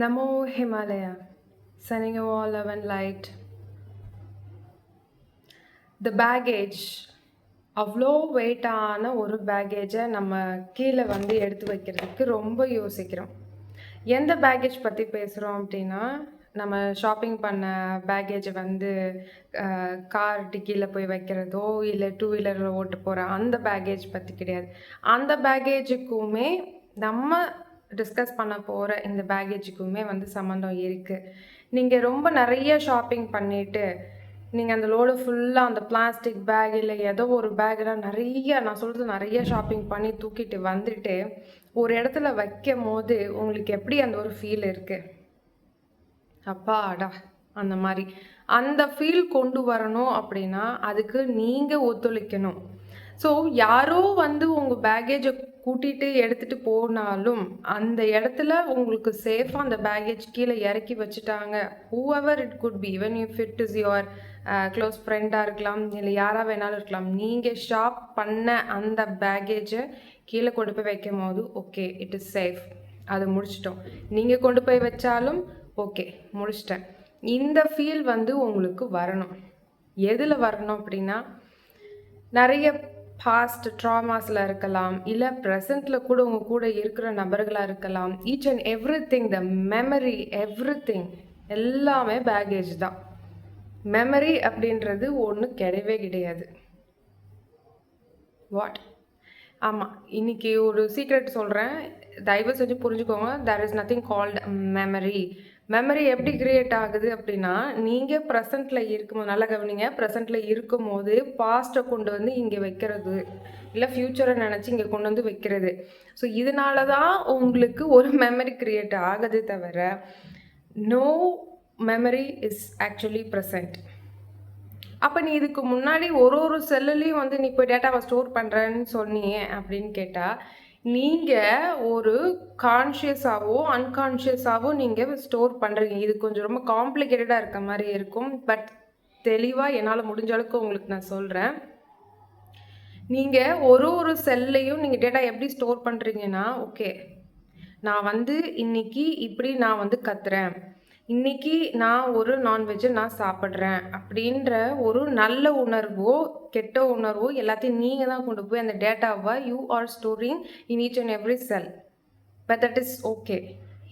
Namo Himalaya, sending you all love and light. The baggage, அவ்வளோ வெயிட்டான ஒரு பேக்கேஜை நம்ம கீழே வந்து எடுத்து வைக்கிறதுக்கு ரொம்ப யோசிக்கிறோம். எந்த பேக்கேஜ் பற்றி பேசுகிறோம் அப்படின்னா, நம்ம ஷாப்பிங் பண்ண பேக்கேஜை வந்து கார் டிக்கியில் போய் வைக்கிறதோ இல்லை டூ வீலரில் ஓட்டு போகிற அந்த பேக்கேஜ் பற்றி கிடையாது. அந்த பேக்கேஜுக்குமே நம்ம டிஸ்கஸ் பண்ண போகிற இந்த பேக்கேஜுக்குமே வந்து சம்மந்தம் இருக்குது. நீங்கள் ரொம்ப நிறைய ஷாப்பிங் பண்ணிவிட்டு நீங்கள் அந்த லோடு ஃபுல்லாக அந்த பிளாஸ்டிக் பேக் இல்லை ஏதோ ஒரு பேக்கெலாம் நான் சொல்கிறது நிறைய ஷாப்பிங் பண்ணி தூக்கிட்டு வந்துட்டு ஒரு இடத்துல வைக்கும் போது உங்களுக்கு எப்படி அந்த ஒரு ஃபீல் இருக்குது? அப்பாடா அந்த மாதிரி அந்த ஃபீல் கொண்டு வரணும் அப்படின்னா அதுக்கு நீங்கள் ஒத்துழைக்கணும். ஸோ யாரோ வந்து உங்கள் பேக்கேஜை கூட்டிகிட்டு எடுத்துகிட்டு போனாலும் அந்த இடத்துல உங்களுக்கு சேஃபாக அந்த பேக்கேஜ் கீழே இறக்கி வச்சுட்டாங்க. Whoever it could be, even if it is your close ஃப்ரெண்டாக இருக்கலாம், இல்லை யாராக வேணாலும் இருக்கலாம். நீங்கள் ஷாப் பண்ண அந்த பேக்கேஜை கீழே கொண்டு போய் வைக்கும் போது ஓகே, இட் இஸ் சேஃப், அது முடிச்சிட்டோம். நீங்கள் கொண்டு போய் வச்சாலும் ஓகே, முடிச்சிட்டேன். இந்த ஃபீல் வந்து உங்களுக்கு வரணும். எதில் வரணும் அப்படின்னா, நிறைய பாஸ்ட் ட்ராமாஸில் இருக்கலாம், இல்லை ப்ரெசண்ட்டில் கூட உங்கள் கூட இருக்கிற நபர்களாக இருக்கலாம். Each and every thing, the memory, every thing எல்லாமே பேக்கேஜ் தான். மெமரி அப்படின்றது ஒன்று கிடையவே கிடையாது. வாட்? ஆமாம், இன்றைக்கி ஒரு சீக்ரெட் சொல்கிறேன், தயவு செஞ்சு புரிஞ்சுக்கோங்க. There is nothing called memory. Memory எப்படி கிரியேட் ஆகுது அப்படின்னா, நீங்கள் ப்ரெசண்ட்டில் இருக்கும்போது, நல்லா கவனிங்க, ப்ரெசண்ட்டில் இருக்கும்போது பாஸ்ட்டை கொண்டு வந்து இங்கே வைக்கிறது, இல்லை ஃப்யூச்சரை நினச்சி இங்கே கொண்டு வந்து வைக்கிறது. ஸோ இதனால தான் உங்களுக்கு ஒரு மெமரி கிரியேட் ஆகுது தவிர no memory is actually present. அப்போ நீ இதுக்கு முன்னாடி ஒரு செல்லுலேயும் வந்து நீ இப்போ டேட்டாவை ஸ்டோர் பண்ணுறேன்னு சொன்னியே அப்படின்னு கேட்டால், நீங்கள் ஒரு கான்ஷியஸாகவோ அன்கான்ஷியஸாகவோ நீங்கள் ஸ்டோர் பண்ணுறீங்க. இது கொஞ்சம் ரொம்ப காம்ப்ளிகேட்டடாக இருக்க மாதிரி இருக்கும், பட் தெளிவாக என்னால் முடிஞ்ச அளவுக்கு உங்களுக்கு நான் சொல்கிறேன். நீங்கள் ஒரு செல்லையும் நீங்கள் டேட்டா எப்படி ஸ்டோர் பண்ணுறீங்கன்னா, ஓகே, நான் வந்து இன்னைக்கு இப்படி நான் வந்து கத்துறேன், இன்னைக்கு நான் ஒரு நான்வெஜ்ஜை நான் சாப்பிட்றேன் அப்படின்ற ஒரு நல்ல உணர்வோ கெட்ட உணர்வோ எல்லாத்தையும் நீங்கள் தான் கொண்டு போய் அந்த டேட்டாவை you are storing in each and every sell. But that is okay.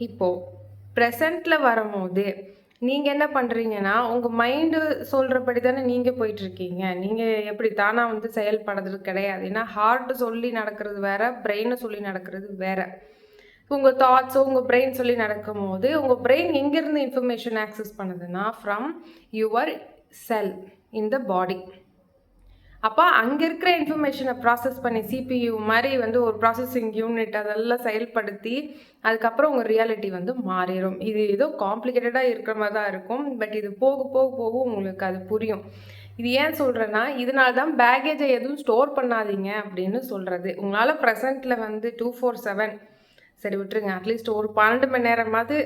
இப்போது ப்ரெசண்ட்டில் வரும்போது நீங்கள் என்ன பண்ணுறீங்கன்னா, உங்கள் மைண்டு சொல்கிறபடி தானே நீங்கள் போயிட்டுருக்கீங்க. நீங்கள் எப்படி தானாக வந்து செயல்படுறது கிடையாது. ஏன்னா ஹார்ட்டு சொல்லி நடக்கிறது வேறு, பிரெயினை சொல்லி நடக்கிறது வேறு. உங்கள் தாட்ஸோ உங்கள் பிரெயின் சொல்லி நடக்கும்போது உங்கள் பிரெயின் எங்கேருந்து இன்ஃபர்மேஷன் ஆக்சஸ் பண்ணுதுன்னா, ஃப்ரம் யுவர் செல் இன் த பாடி. அப்போ அங்கே இருக்கிற இன்ஃபர்மேஷனை ப்ராசஸ் பண்ணி சிபியு மாதிரி வந்து ஒரு ப்ராசஸிங் யூனிட் அதெல்லாம் செயல்படுத்தி அதுக்கப்புறம் உங்கள் ரியாலிட்டி வந்து மாறிடும். இது ஏதோ காம்ப்ளிகேட்டடாக இருக்கிற மாதிரி தான் இருக்கும், பட் இது போக போக போக உங்களுக்கு அது புரியும். இது ஏன் சொல்கிறேன்னா, இதனால தான் பேக்கேஜை எதுவும் ஸ்டோர் பண்ணாதீங்க அப்படின்னு சொல்கிறது. உங்களால் ப்ரெசண்ட்டில் வந்து 24/7 சரி விட்டுருங்க, அட்லீஸ்ட் ஒரு 12 மணி நேரமாவது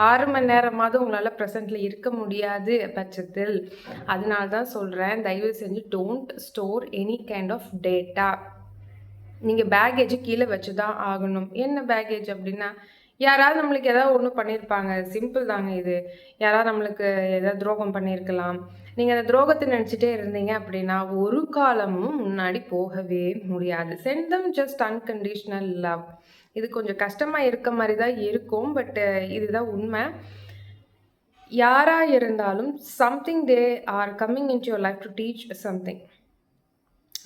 6 மணி நேரமாவது உங்களால் ப்ரெசண்ட்டில் இருக்க முடியாது பட்சத்தில், அதனால தான் சொல்கிறேன், தயவு செஞ்சு don't store any kind of data. நீங்கள் பேக்கேஜ் கீழே வச்சு தான் ஆகணும். என்ன பேக்கேஜ் அப்படின்னா, யாராவது நம்மளுக்கு ஏதாவது ஒன்று பண்ணியிருப்பாங்க, சிம்பிள் தாங்க இது. யாராவது நம்மளுக்கு ஏதாவது துரோகம் பண்ணியிருக்கலாம். நீங்கள் அந்த துரோகத்தை நினச்சிட்டே இருந்தீங்க அப்படின்னா ஒரு காலமும் முன்னாடி போகவே முடியாது. சென்ட் தம் ஜஸ்ட் அன்கண்டிஷ்னல் லவ். இது கொஞ்சம் கஷ்டமாக இருக்க மாதிரி தான் இருக்கும், பட்டு இதுதான் உண்மை. யாராக இருந்தாலும் something they are coming in your life to teach something.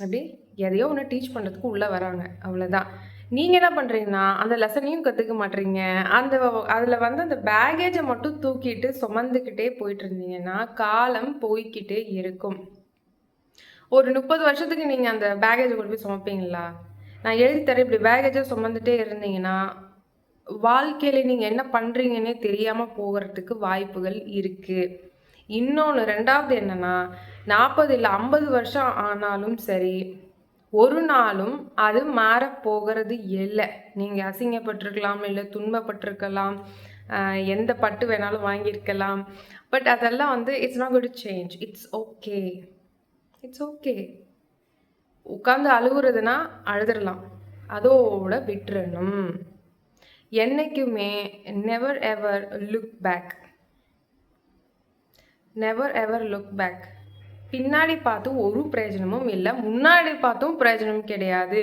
அப்படி எதையோ ஒன்று டீச் பண்ணுறதுக்கு உள்ளே வராங்க, அவ்வளோதான். நீங்கள் என்ன பண்ணுறீங்கன்னா, அந்த லெசனையும் கற்றுக்க மாட்டீங்க. அதில் வந்து அந்த பேக்கேஜை மட்டும் தூக்கிட்டு சுமந்துக்கிட்டே போயிட்டு இருந்தீங்கன்னா காலம் போய்கிட்டே இருக்கும். ஒரு 30 வருஷத்துக்கு நீங்கள் அந்த பேக்கேஜை கொண்டு போய் சுமப்பீங்களா? நான் எழுதி தரேன், இப்படி பேக்கேஜை சுமந்துட்டே இருந்தீங்கன்னா வாழ்க்கையில் நீங்கள் என்ன பண்ணுறீங்கன்னே தெரியாமல் போகிறதுக்கு வாய்ப்புகள் இருக்குது. இன்னொன்று, ரெண்டாவது என்னென்னா, 40 இல்லை 50 வருஷம் ஆனாலும் சரி, ஒரு நாளும் அது மாறப்போகிறது இல்லை. நீங்கள் அசிங்கப்பட்டிருக்கலாம், இல்லை துன்பப்பட்டிருக்கலாம், எந்த பட்டு வேணாலும் வாங்கியிருக்கலாம், பட் அதெல்லாம் வந்து it's not going to change. It's okay, it's okay. உட்காந்து அழுகுறதுனா அழுதுடலாம், அதோட விட்டுறணும். என்னைக்குமே never ever look back. Never ever look back. பின்னாடி பார்த்தும் ஒரு பிரயோஜனமும் இல்லை, முன்னாடி பார்த்தும் பிரயோஜனம் கிடையாது.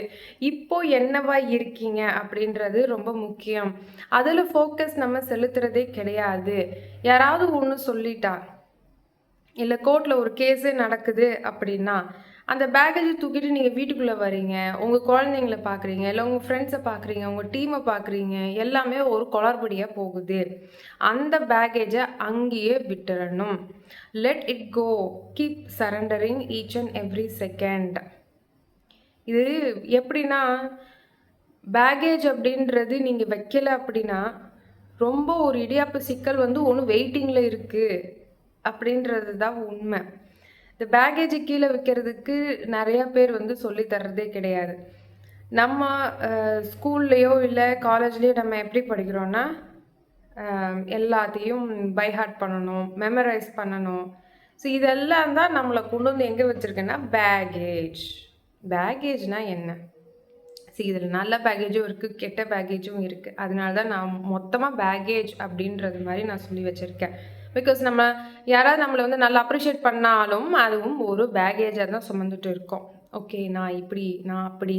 இப்போ என்னவா இருக்கீங்க அப்படின்றது ரொம்ப முக்கியம். அதில் ஃபோக்கஸ் நம்ம செலுத்துறதே கிடையாது. யாராவது ஒன்று சொல்லிட்டா, இல்லை கோர்ட்டில் ஒரு கேஸே நடக்குது அப்படின்னா, அந்த பேக்கேஜை தூக்கிட்டு நீங்கள் வீட்டுக்குள்ளே வரீங்க, உங்கள் குழந்தைங்கள பார்க்குறீங்க, இல்லை உங்கள் ஃப்ரெண்ட்ஸை பார்க்குறீங்க, உங்கள் டீமை பார்க்குறீங்க, எல்லாமே ஒரு குளறுபடியாக போகுது. அந்த பேக்கேஜை அங்கேயே விட்டுறணும். Let it go. Keep surrendering each and every second. இது எப்படின்னா, பேக்கேஜ் அப்படின்றது நீங்கள் வைக்கல அப்படின்னா, ரொம்ப ஒரு இடியாப்பு சிக்கல் வந்து ஒன்று வெயிட்டிங்கில் இருக்குது அப்படின்றது தான் உண்மை. இந்த பேக்கேஜை கீழே வைக்கிறதுக்கு நிறையா பேர் வந்து சொல்லி தர்றதே கிடையாது. நம்ம ஸ்கூல்லையோ இல்லை காலேஜ்லேயோ நம்ம எப்படி படிக்கிறோன்னா, எல்லாத்தையும் பை ஹார்ட் பண்ணணும், மெமரைஸ் பண்ணணும். ஸோ இதெல்லாம் தான் நம்மளை கொண்டு வந்து எங்கே வச்சுருக்கேன்னா பேக்கேஜ். பேக்கேஜ்னால் என்ன? சரி, இதில் நல்ல பேக்கேஜும் இருக்குது, கெட்ட பேக்கேஜும் இருக்குது. அதனால தான் நான் மொத்தமாக பேக்கேஜ் அப்படின்றது மாதிரி நான் சொல்லி வச்சுருக்கேன். பிகாஸ் நம்ம யாராவது நம்மளை வந்து நல்லா அப்ரிஷியேட் பண்ணாலும் அதுவும் ஒரு பேக்கேஜாக தான் சுமந்துட்டு இருக்கோம். ஓகே, நான் இப்படி, நான் அப்படி,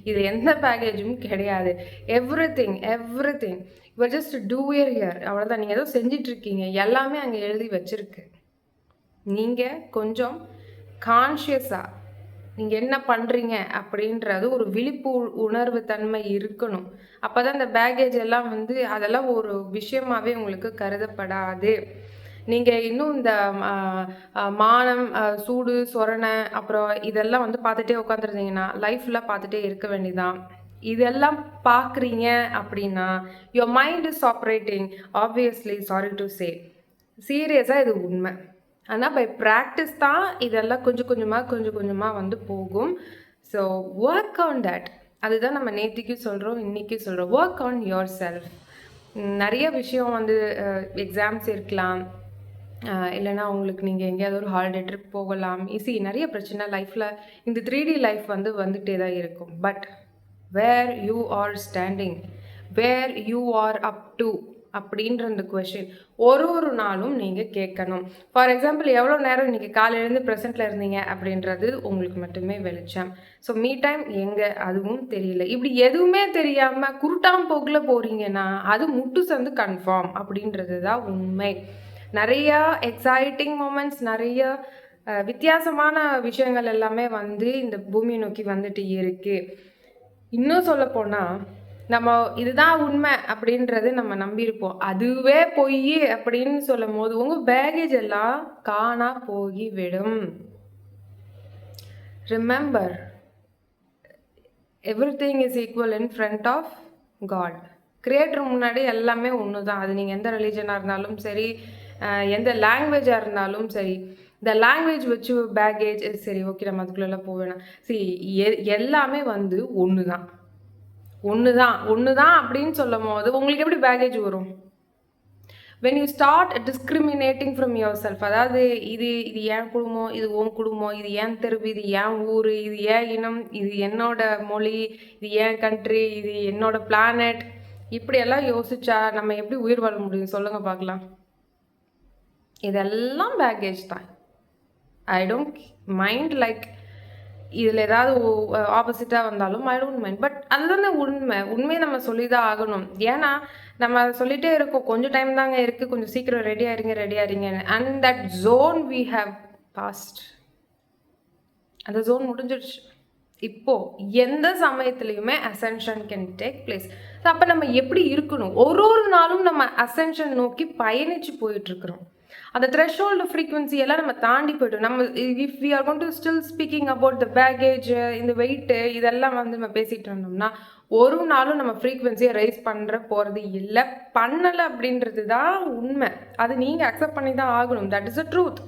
இது எந்த பேக்கேஜும் கிடையாது. Everything you just do ear here, அவ்வளோதான். நீங்கள் ஏதோ செஞ்சிட்ருக்கீங்க, எல்லாமே அங்கே எழுதி வச்சுருக்கு. நீங்கள் கொஞ்சம் கான்ஷியஸாக நீங்கள் என்ன பண்ணுறீங்க அப்படின்றது ஒரு விழிப்பு உணர்வு தன்மை இருக்கணும். அப்போ தான் இந்த பேக்கேஜ் எல்லாம் வந்து அதெல்லாம் ஒரு விஷயமாகவே உங்களுக்கு கருதப்படாது. நீங்கள் இன்னும் இந்த மானம், சூடு, சொரணை, அப்புறம் இதெல்லாம் வந்து பார்த்துட்டே உட்காந்துருந்தீங்கன்னா லைஃப்பில் பார்த்துட்டே இருக்க வேண்டியதான். இதெல்லாம் பார்க்குறீங்க அப்படின்னா your mind is operating obviously, sorry to say, சீரியஸாக இது உண்மை. ஆனால் பை ப்ராக்டிஸ் தான் இதெல்லாம் கொஞ்சம் கொஞ்சமாக வந்து போகும். So work on that. அதுதான் நம்ம நேற்றுக்கும் சொல்கிறோம், இன்றைக்கும் சொல்கிறோம். Work on your self. நிறைய விஷயம் வந்து எக்ஸாம்ஸ் இருக்கலாம், இல்லைனா உங்களுக்கு நீங்கள் எங்கேயாவது ஒரு ஹாலிடே ட்ரிப் போகலாம். நிறைய பிரச்சனை லைஃப்பில், இந்த 3D லைஃப் வந்து வந்துகிட்டே தான் இருக்கும். But where you are standing, where you are up to அப்படின்ற இந்த கொஷின் ஒரு நாளும் நீங்கள் கேட்கணும். ஃபார் எக்ஸாம்பிள், எவ்வளோ நேரம் இன்றைக்கி காலையிலேருந்து ப்ரெசென்ட்டில் இருந்தீங்க அப்படின்றது உங்களுக்கு மட்டுமே வெளிச்சம். ஸோ மீ டைம் எங்கே, அதுவும் தெரியல. இப்படி எதுவுமே தெரியாமல் குருட்டாம் போக்கில் போகிறீங்கன்னா அது முட்டு சந்து கன்ஃபார்ம் அப்படின்றது தான் உண்மை. நிறையா எக்ஸைட்டிங் மூமெண்ட்ஸ், நிறைய வித்தியாசமான விஷயங்கள் எல்லாமே வந்து இந்த பூமியை நோக்கி வந்துட்டு இருக்குது. இன்னும் சொல்லப்போனால் நம்ம இதுதான் உண்மை அப்படின்றது நம்ம நம்பியிருப்போம். அதுவே பொய் அப்படின்னு சொல்லும் போது உங்கள் பேகேஜ் எல்லாம் காணா போகிவிடும். Remember, everything is equal in front of God. Creator முன்னாடி எல்லாமே ஒன்று தான். அது நீங்கள் எந்த ரிலீஜனாக இருந்தாலும் சரி, எந்த லாங்குவேஜாக இருந்தாலும் சரி. இந்த லாங்குவேஜ் வச்சு பேகேஜ் சரி, ஓகே, நம்ம அதுக்குள்ளெல்லாம் போவேணாம். சரி, எல்லாமே வந்து ஒன்று தான் அப்படின்னு சொல்லும் போது உங்களுக்கு எப்படி பேகேஜ் வரும்? when you start discriminating from yourself, அதாவது இது ஏன் குடும்பம், இது உன் குடும்பம், இது ஏன் தெருவு, இது ஏன் ஊர், இது ஏன் இனம், இது என்னோட மொழி, இது ஏன் கண்ட்ரி, இது என்னோட பிளானட், இப்படியெல்லாம் யோசிச்சா நம்ம எப்படி உயிர் வாழ முடியும் சொல்லுங்க பார்க்கலாம். இதெல்லாம் பேகேஜ் தான். ஐ டோன்ட் மைண்ட் லைக் இதில் ஏதாவது ஆப்போசிட்டாக வந்தாலும் ஐ டோன்ட் மைண்ட். பட் அதுதானே உண்மையை நம்ம சொல்லி தான் ஆகணும். ஏன்னா நம்ம சொல்லிகிட்டே இருக்கோம், கொஞ்சம் டைம் தாங்க இருக்குது, கொஞ்சம் சீக்கிரம் ரெடி ஆயிருங்க. And that zone we have passed. அந்த ஜோன் முடிஞ்சிடுச்சு. இப்போது எந்த சமயத்துலையுமே ascension can take place. So அப்போ நம்ம எப்படி இருக்கணும்? ஒரு நாளும் நம்ம அசென்ஷன் நோக்கி பயணித்து போயிட்டுருக்குறோம். அந்த த்ரெஷ்ஹோல்டு ஃப்ரீக்வன்சி எல்லாம் நம்ம தாண்டி போய்ட்டோம். நம்ம if we are going to still speaking about the baggage, இந்த வெயிட்டு, இதெல்லாம் வந்து நம்ம பேசிகிட்டு இருந்தோம்னா ஒரு நாளும் நம்ம ஃப்ரீக்வன்சியை ரைஸ் போகிறது இல்லை, பண்ணலை அப்படின்றது தான் உண்மை. அது நீங்கள் அக்செப்ட் பண்ணி தான் ஆகணும். That is a truth.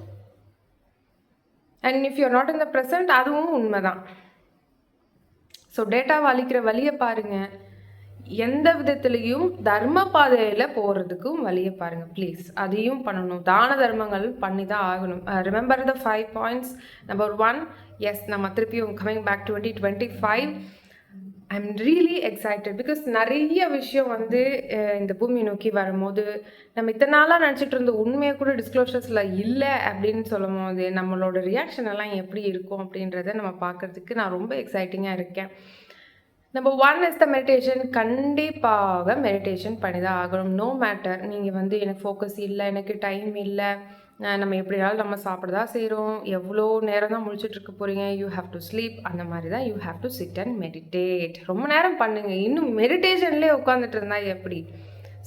And if you are not in the present, அதுவும் உண்மை தான். ஸோ டேட்டாவை அழிக்கிற வழியை பாருங்கள். எந்த விதத்துலேயும் தர்ம பாதையில் போகிறதுக்கும் வழியை பாருங்கள் ப்ளீஸ். அதையும் பண்ணணும். தான தர்மங்கள் பண்ணி தான் ஆகணும். Remember the 5 points. Number 1, yes, நம்ம திருப்பியும் coming back 2025. I'm really excited because நிறைய விஷயம் வந்து இந்த பூமி நோக்கி வரும்போது நம்ம இத்தனை நாளாக நினச்சிட்டு இருந்த உண்மையை கூட டிஸ்க்ளோஷர்ஸில் இல்லை அப்படின்னு சொல்லும் போது நம்மளோட ரியாக்ஷன் எல்லாம் எப்படி இருக்கும் அப்படின்றத நம்ம பார்க்குறதுக்கு நான் ரொம்ப எக்ஸைட்டிங்காக இருக்கேன். Number 1 is the meditation. கண்டிப்பாக மெடிடேஷன் பண்ணி தான் ஆகணும். நோ மேட்டர் நீங்கள் வந்து எனக்கு ஃபோக்கஸ் இல்லை, எனக்கு டைம் இல்லை, நம்ம எப்படினாலும் நம்ம சாப்பிட தான் செய்கிறோம், எவ்வளோ நேரம் தான் முழிச்சிட்ருக்க போகிறீங்க, யூ ஹாவ் டு ஸ்லீப், அந்த மாதிரி தான் you have to sit and meditate. ரொம்ப நேரம் பண்ணுங்க. இன்னும் மெடிடேஷன்லேயே உட்காந்துட்டு இருந்தால் எப்படி?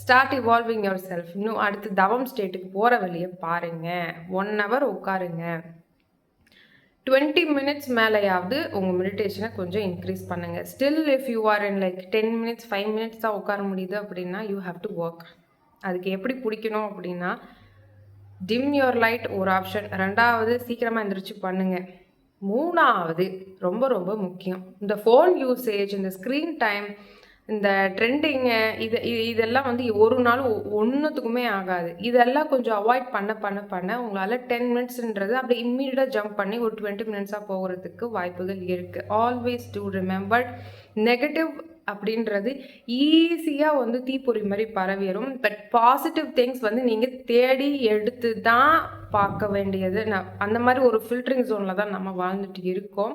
Start evolving your self. இன்னும் அடுத்து தவம் ஸ்டேட்டுக்கு போகிற வழியை பாருங்கள். 1 hour உட்காருங்க. 20 minutes மேலேயாவது உங்கள் மெடிடேஷனை கொஞ்சம் இன்க்ரீஸ் பண்ணுங்கள். Still if you are in like 10 minutes 5 minutes தான் உட்கார முடியுது அப்படின்னா யூ ஹாவ் டு ஒர்க். அதுக்கு எப்படி பிடிக்கணும் அப்படின்னா டிம் யுவர் லைட் ஒரு ஆப்ஷன். 2வது சீக்கிரமாக எந்திரிச்சு பண்ணுங்கள். 3வது ரொம்ப ரொம்ப முக்கியம், இந்த ஃபோன் யூசேஜ், இந்த ஸ்க்ரீன் டைம், இந்த ட்ரெண்டிங்கு, இதெல்லாம் வந்து ஒரு நாள் ஒன்றுத்துக்குமே ஆகாது. இதெல்லாம் கொஞ்சம் அவாய்ட் பண்ண உங்களால் 10 minutesன்றது அப்படி இம்மீடியட்டாக ஜம்ப் பண்ணி ஒரு 20 minutesஸாக போகிறதுக்கு வாய்ப்புகள் இருக்குது. ஆல்வேஸ் டூ ரிமெம்பர், நெகட்டிவ் அப்படின்றது ஈஸியாக வந்து தீப்பொறி மாதிரி பரவிடும். பட் பாசிட்டிவ் திங்ஸ் வந்து நீங்கள் தேடி எடுத்து தான் பார்க்க வேண்டியது. அந்த மாதிரி ஒரு ஃபில்டரிங் ஜோனில் தான் நம்ம வாழ்ந்துட்டு இருக்கோம்.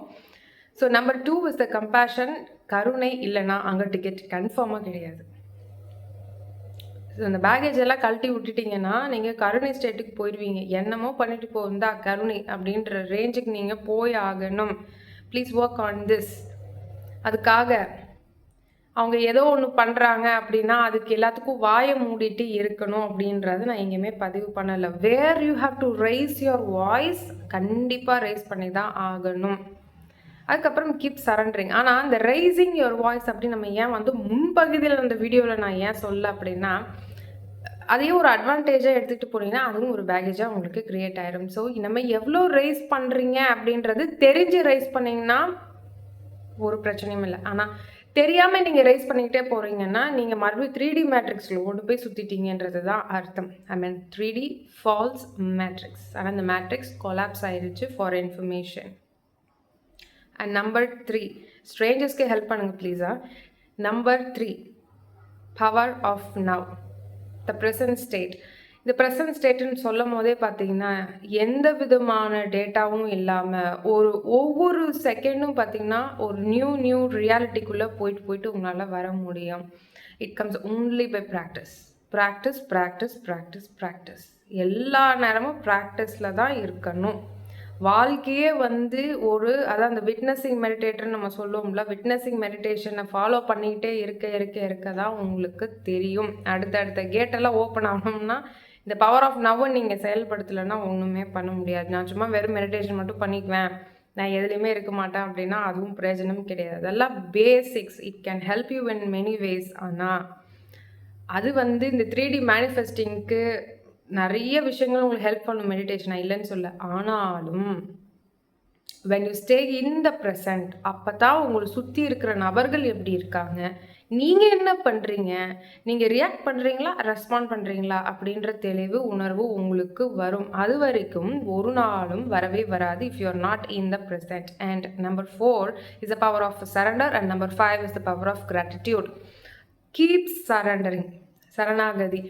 So number 2 is the compassion. கருணை இல்லைன்னா அங்கே டிக்கெட் கன்ஃபார்மாக கிடையாது. ஸோ அந்த பேகேஜ் எல்லாம் கழட்டி விட்டுட்டிங்கன்னா நீங்கள் கருணை ஸ்டேட்டுக்கு போயிடுவீங்க. என்னமோ பண்ணிட்டு போகுந்தா கருணை அப்படின்ற ரேஞ்சுக்கு நீங்கள் போய் ஆகணும். Please work on this. அதுக்காக அவங்க ஏதோ ஒன்று பண்ணுறாங்க அப்படின்னா அதுக்கு எல்லாத்துக்கும் வாயை மூடிட்டு இருக்கணும் அப்படின்றது நான் எங்கேயுமே பதிவு பண்ணலை. Where you have to raise your voice, கண்டிப்பாக ரைஸ் பண்ணி தான் ஆகணும். அதுக்கப்புறம் கீப் சரண்டரிங். ஆனால் அந்த ரைசிங் யுவர் வாய்ஸ் அப்படி நம்ம ஏன் வந்து முன்பகுதியில் அந்த வீடியோவில் நான் ஏன் சொல்ல அப்படின்னா, அதையும் ஒரு அட்வான்டேஜாக எடுத்துகிட்டு போனீங்கன்னா அதுவும் ஒரு பேகேஜாக உங்களுக்கு க்ரியேட் ஆயிடும். ஸோ நம்ம எவ்வளோ ரைஸ் பண்ணுறீங்க அப்படின்றது தெரிஞ்சு ரைஸ் பண்ணிங்கன்னா ஒரு பிரச்சனையும் இல்லை. ஆனால் தெரியாமல் நீங்கள் ரைஸ் பண்ணிக்கிட்டே போகிறீங்கன்னா நீங்கள் மறுபடியும் 3D மேட்ரிக்ஸில் கொண்டு போய் சுற்றிட்டீங்கன்றது தான் அர்த்தம். I mean 3D false matrix. ஆனால் அந்த மேட்ரிக்ஸ் கொலாப்ஸ் ஆயிடுச்சு ஃபார் இன்ஃபர்மேஷன். அண்ட் நம்பர் 3, ஸ்ட்ரேஞ்சர்ஸ்க்கு ஹெல்ப் பண்ணுங்க ப்ளீஸா. Number 3, power of now, the present state. இந்த ப்ரெசன்ட் ஸ்டேட்டுன்னு சொல்லும் போதே பார்த்தீங்கன்னா எந்த விதமான டேட்டாவும் இல்லாமல் ஒவ்வொரு செகண்டும் பார்த்தீங்கன்னா ஒரு நியூ ரியாலிட்டிக்குள்ளே போயிட்டு உங்களால் வர முடியும். It comes only by practice. எல்லா நேரமும் ப்ராக்டிஸில் தான் இருக்கணும். வாழ்க்கையே வந்து அதான் அந்த விட்னஸிங் மெடிடேட்டர்னு நம்ம சொல்லுவோம்ல, விட்னஸிங் மெடிடேஷனை ஃபாலோ பண்ணிக்கிட்டே இருக்க தான் உங்களுக்கு தெரியும். அடுத்தடுத்த கேட்டெல்லாம் ஓப்பன் ஆகணும்னா இந்த பவர் ஆஃப் நவ்வை நீங்கள் செயல்படுத்தலைன்னா ஒன்றுமே பண்ண முடியாது. நான் சும்மா வெறும் மெடிடேஷன் மட்டும் பண்ணிக்குவேன், நான் எதுலேயுமே இருக்க மாட்டேன் அப்படின்னா அதுவும் பிரயோஜனம் கிடையாது. அதெல்லாம் basics. It can help you in many ways. ஆனால் அது வந்து இந்த 3D மேனிஃபெஸ்டிங்க்கு நிறைய விஷயங்கள் உங்களுக்கு ஹெல்ப் பண்ணும் மெடிடேஷன், நான் இல்லைன்னு சொல்ல. ஆனாலும் when you stay in the present, அப்போ தான் உங்களை சுற்றி இருக்கிற நபர்கள் எப்படி இருக்காங்க, நீங்கள் என்ன பண்ணுறீங்க, நீங்கள் ரியாக்ட் பண்ணுறீங்களா ரெஸ்பாண்ட் பண்ணுறீங்களா அப்படின்ற தெளிவு உணர்வு உங்களுக்கு வரும். அது வரைக்கும் ஒரு நாளும் வரவே வராது if you are not in the present. And number 4 is the power of surrender and number 5 is the power of gratitude. Keep surrendering. சரணாகதி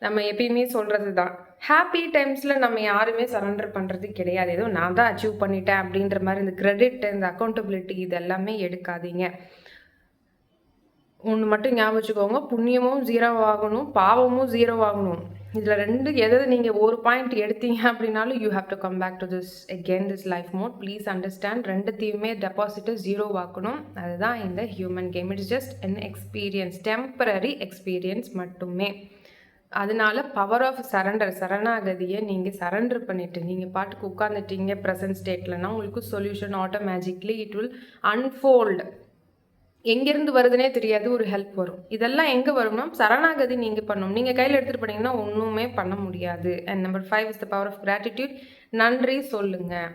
நம்ம எப்பயுமே சொல்கிறது தான். ஹாப்பி டைம்ஸில் நம்ம யாருமே சரண்டர் பண்ணுறது கிடையாது. ஏதோ நான் தான் அச்சீவ் பண்ணிட்டேன் அப்படின்ற மாதிரி இந்த கிரெடிட், இந்த அக்கௌண்டபிலிட்டி இது எல்லாமே எடுக்காதீங்க. ஒன்று மட்டும் ஞாபகம் வச்சுக்கோங்க, புண்ணியமும் 0 ஆகணும், பாவமும் 0 ஆகணும். இதில் எதாவது நீங்கள் ஒரு பாயிண்ட் எடுத்தீங்க அப்படின்னாலும் you have to come back to this again this life mode. Please understand, ரெண்டுத்தையுமே டெபாசிட்டை 0 ஆக்கணும். அதுதான் இந்த human game. It's just an experience, temporary experience மட்டுமே. அதனால பவர் ஆஃப் சரணாகதியை நீங்கள் சரண்டர் பண்ணிவிட்டு நீங்கள் பாட்டுக்கு உட்காந்துட்டீங்க ப்ரெசன்ட் ஸ்டேட்லனா உங்களுக்கு solution automatically it will unfold. எங்கேருந்து வருதுன்னே தெரியாது, ஒரு ஹெல்ப் வரும். இதெல்லாம் எங்கே வரும்னா சரணாகதி நீங்கள் பண்ணணும். நீங்கள் கையில் எடுத்துகிட்டு போனீங்கன்னா ஒன்றுமே பண்ண முடியாது. And number 5 is the power of gratitude. நன்றி சொல்லுங்கள்.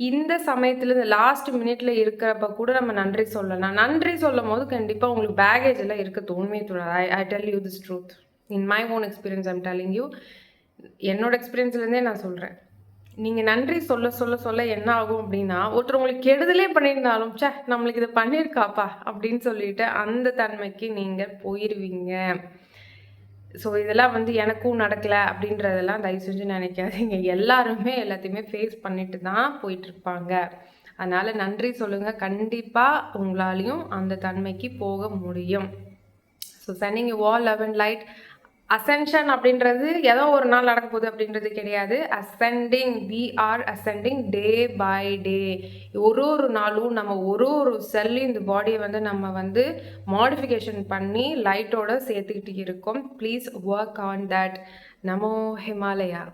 இந்த சமயத்தில் இந்த லாஸ்ட் மினிட்ல இருக்கிறப்ப கூட நம்ம நன்றி சொல்லலாம். நன்றி சொல்லும் போது கண்டிப்பாக உங்களுக்கு பேகேஜ் எல்லாம் இருக்க தோணுமே தோணாது. I tell you this truth. In my own experience I'm telling you. என்னோட எக்ஸ்பீரியன்ஸ்லேருந்தே நான் சொல்கிறேன். நீங்க நன்றி சொல்ல சொல்ல சொல்ல என்ன ஆகும் அப்படின்னா, ஒருத்தர் உங்களுக்கு கெடுதலே பண்ணியிருந்தாலும், "ச்சே! நம்மளுக்கு இத பண்ணியிருக்காப்பா" அப்படின்னு சொல்லிட்டு அந்த தன்மைக்கு நீங்க போயிருவீங்க. ஸோ இதெல்லாம் வந்து எனக்கும் நடக்கல அப்படின்றதெல்லாம் தயவு செஞ்சு நினைக்காதீங்க. எல்லாருமே எல்லாத்தையுமே ஃபேஸ் பண்ணிட்டு தான் போயிட்டுருப்பாங்க. அதனால நன்றி சொல்லுங்க. கண்டிப்பா உங்களாலயும் அந்த தன்மைக்கு போக முடியும். So sending you all love and light. Ascension அப்படின்றது ஏதோ ஒரு நாள் நடக்க போகுது அப்படின்றது கிடையாது. Ascending, we are ascending day by day. ஒரு ஒரு நாளும் நம்ம ஒரு ஒரு செல்லையும் இந்த பாடியை வந்து நம்ம வந்து மாடிஃபிகேஷன் பண்ணி லைட்டோட சேர்த்துக்கிட்டு இருக்கோம். Please work on that. Namo Himalaya.